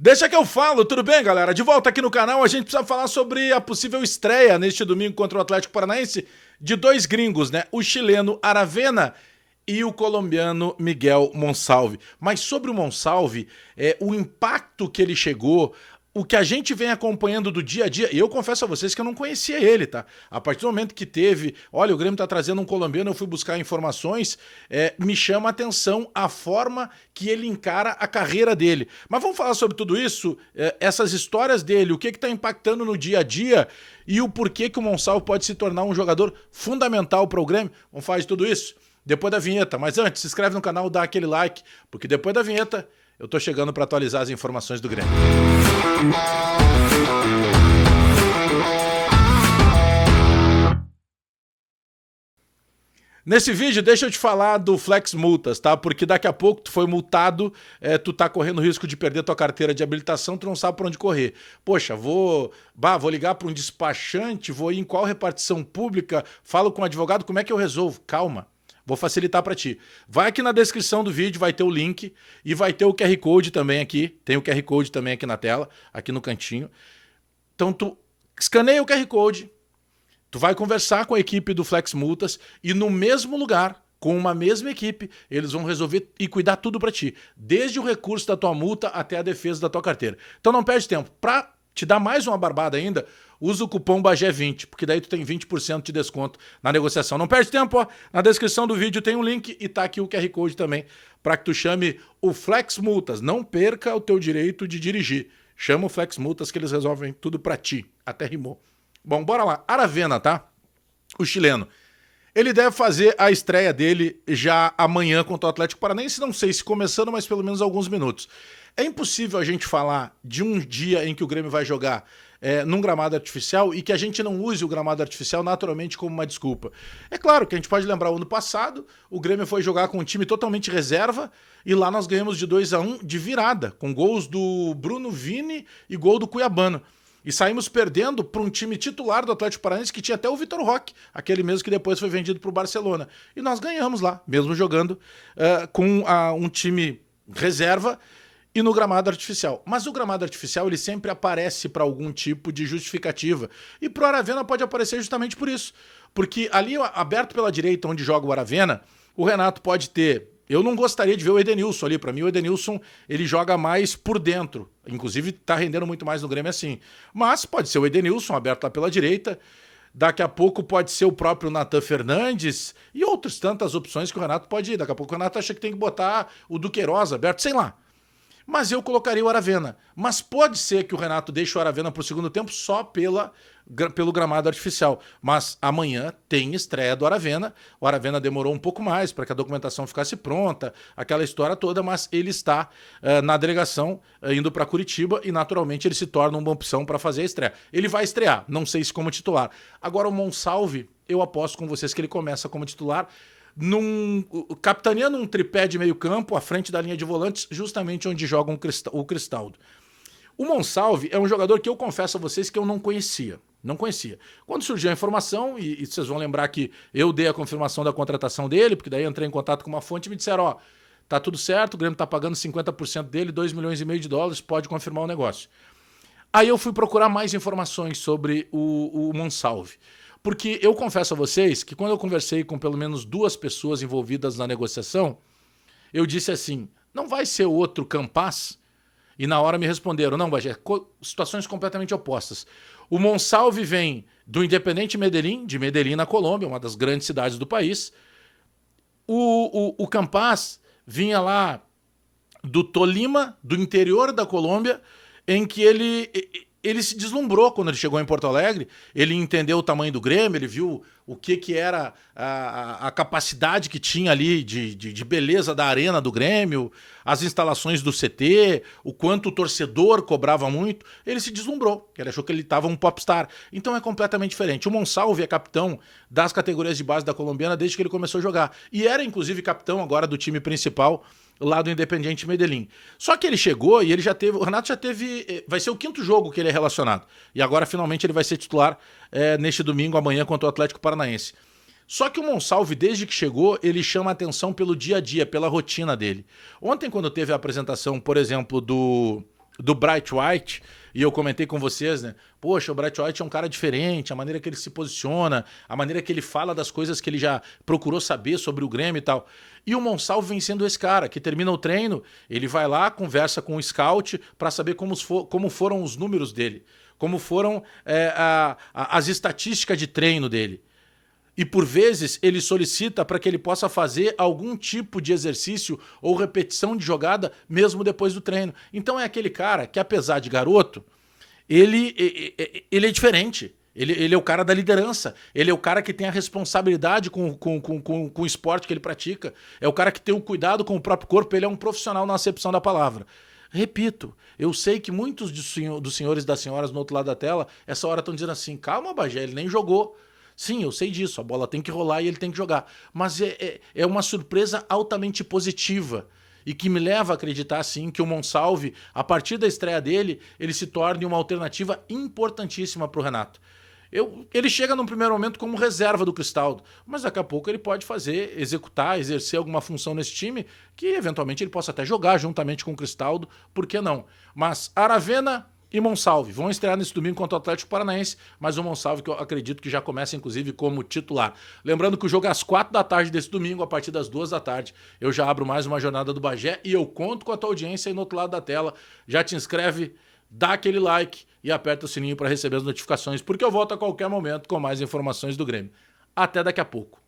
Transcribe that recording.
Deixa que eu falo, tudo bem, galera? De volta aqui no canal, a gente precisa falar sobre a possível estreia neste domingo contra o Atlético Paranaense de dois gringos, né? O chileno Aravena e o colombiano Miguel Monsalve. Mas sobre o Monsalve, o impacto que ele chegou, o que a gente vem acompanhando do dia a dia, e eu confesso a vocês que eu não conhecia ele, tá? A partir do momento que teve, olha, o Grêmio tá trazendo um colombiano, eu fui buscar informações, me chama a atenção a forma que ele encara a carreira dele. Mas vamos falar sobre tudo isso, essas histórias dele, o que tá impactando no dia a dia e o porquê que o Monsalve pode se tornar um jogador fundamental para o Grêmio. Vamos falar de tudo isso depois da vinheta. Mas antes, se inscreve no canal, dá aquele like, porque depois da vinheta eu tô chegando para atualizar as informações do Grêmio. Nesse vídeo, deixa eu te falar do Flex Multas, tá? Porque daqui a pouco tu foi multado, tu tá correndo risco de perder tua carteira de habilitação, tu não sabe por onde correr. Poxa, vou ligar para um despachante, vou ir em qual repartição pública, falo com o advogado, como é que eu resolvo? Calma. Vou facilitar para ti. Vai aqui na descrição do vídeo, vai ter o link e vai ter o QR Code também aqui. Tem o QR Code também aqui na tela, aqui no cantinho. Então tu escaneia o QR Code, tu vai conversar com a equipe do Flex Multas e no mesmo lugar, com uma mesma equipe, eles vão resolver e cuidar tudo para ti. Desde o recurso da tua multa até a defesa da tua carteira. Então não perde tempo. Para te dar mais uma barbada ainda, usa o cupom BAGÉ20, porque daí tu tem 20% de desconto na negociação. Não perde tempo, ó. Na descrição do vídeo tem um link e tá aqui o QR Code também, para que tu chame o Flex Multas. Não perca o teu direito de dirigir. Chama o Flex Multas que eles resolvem tudo para ti. Até rimou. Bom, bora lá. Aravena, tá? O chileno. Ele deve fazer a estreia dele já amanhã contra o Atlético Paranaense, não sei se começando, mas pelo menos alguns minutos. É impossível a gente falar de um dia em que o Grêmio vai jogar num gramado artificial e que a gente não use o gramado artificial naturalmente como uma desculpa. É claro que a gente pode lembrar o ano passado, o Grêmio foi jogar com um time totalmente reserva e lá nós ganhamos de 2-1 de virada, com gols do Bruno Vini e gol do Cuiabano. E saímos perdendo para um time titular do Atlético Paranaense que tinha até o Vitor Roque, aquele mesmo que depois foi vendido para o Barcelona. E nós ganhamos lá, mesmo jogando com um time reserva e no gramado artificial. Mas o gramado artificial ele sempre aparece para algum tipo de justificativa. E para o Aravena pode aparecer justamente por isso. Porque ali aberto pela direita onde joga o Aravena, o Renato pode ter... Eu não gostaria de ver o Edenilson ali. Para mim, o Edenilson ele joga mais por dentro. Inclusive, tá rendendo muito mais no Grêmio assim. Mas pode ser o Edenilson aberto lá pela direita. Daqui a pouco pode ser o próprio Natan Fernandes e outras tantas opções que o Renato pode ir. Daqui a pouco o Renato acha que tem que botar o Duqueiroz aberto, sei lá. Mas eu colocaria o Aravena. Mas pode ser que o Renato deixe o Aravena para o segundo tempo só pelo gramado artificial. Mas amanhã tem estreia do Aravena. O Aravena demorou um pouco mais para que a documentação ficasse pronta, aquela história toda, mas ele está na delegação indo para Curitiba e naturalmente ele se torna uma opção para fazer a estreia. Ele vai estrear, não sei se como titular. Agora o Monsalve, eu aposto com vocês que ele começa como titular, capitaneando um tripé de meio campo à frente da linha de volantes, justamente onde joga o Cristaldo. O Monsalve é um jogador que eu confesso a vocês que eu não conhecia. Não conhecia. Quando surgiu a informação, e vocês vão lembrar que eu dei a confirmação da contratação dele, porque daí eu entrei em contato com uma fonte e me disseram, ó, tá tudo certo, o Grêmio tá pagando 50% dele, 2,5 milhões de dólares, pode confirmar o negócio. Aí eu fui procurar mais informações sobre o Monsalve. Porque eu confesso a vocês que quando eu conversei com pelo menos 2 pessoas envolvidas na negociação, eu disse assim, não vai ser outro Campas? E na hora me responderam, não, Bagé, situações completamente opostas. O Monsalve vem do Independente Medellín, de Medellín na Colômbia, uma das grandes cidades do país. O Campas vinha lá do Tolima, do interior da Colômbia, em que ele se deslumbrou quando ele chegou em Porto Alegre, ele entendeu o tamanho do Grêmio, ele viu o que era a capacidade que tinha ali de beleza da arena do Grêmio, as instalações do CT, o quanto o torcedor cobrava muito, ele se deslumbrou, ele achou que ele estava um popstar. Então é completamente diferente. O Monsalve é capitão das categorias de base da colombiana desde que ele começou a jogar, e era inclusive capitão agora do time principal, lá do Independiente Medellín. Só que ele chegou e ele já teve... O Renato já teve... Vai ser o 5º jogo que ele é relacionado. E agora, finalmente, ele vai ser titular neste domingo, amanhã, contra o Atlético Paranaense. Só que o Monsalve, desde que chegou, ele chama a atenção pelo dia a dia, pela rotina dele. Ontem, quando teve a apresentação, por exemplo, do do Bright White, e eu comentei com vocês, né? Poxa, o Bright White é um cara diferente, a maneira que ele se posiciona, a maneira que ele fala das coisas que ele já procurou saber sobre o Grêmio e tal. E o Monsalvo vem sendo esse cara, que termina o treino, ele vai lá, conversa com o scout para saber como foram os números dele, como foram as estatísticas de treino dele. E por vezes ele solicita para que ele possa fazer algum tipo de exercício ou repetição de jogada mesmo depois do treino. Então é aquele cara que, apesar de garoto, ele é diferente. Ele é o cara da liderança. Ele é o cara que tem a responsabilidade com o esporte que ele pratica. É o cara que tem o cuidado com o próprio corpo. Ele é um profissional na acepção da palavra. Repito, eu sei que muitos dos senhores e das senhoras no outro lado da tela, essa hora estão dizendo assim, calma, Bagé, ele nem jogou. Sim, eu sei disso, a bola tem que rolar e ele tem que jogar. Mas é uma surpresa altamente positiva e que me leva a acreditar, sim, que o Monsalve, a partir da estreia dele, ele se torne uma alternativa importantíssima para o Renato. Ele chega num primeiro momento como reserva do Cristaldo, mas daqui a pouco ele pode executar, exercer alguma função nesse time que eventualmente ele possa até jogar juntamente com o Cristaldo, por que não? Mas Aravena e Monsalve vão estrear nesse domingo contra o Atlético Paranaense, mas o Monsalve que eu acredito que já começa inclusive como titular. Lembrando que o jogo é às 4 da tarde desse domingo, a partir das 2 da tarde eu já abro mais uma jornada do Bagé e eu conto com a tua audiência aí no outro lado da tela. Já te inscreve, dá aquele like e aperta o sininho para receber as notificações, porque eu volto a qualquer momento com mais informações do Grêmio. Até daqui a pouco.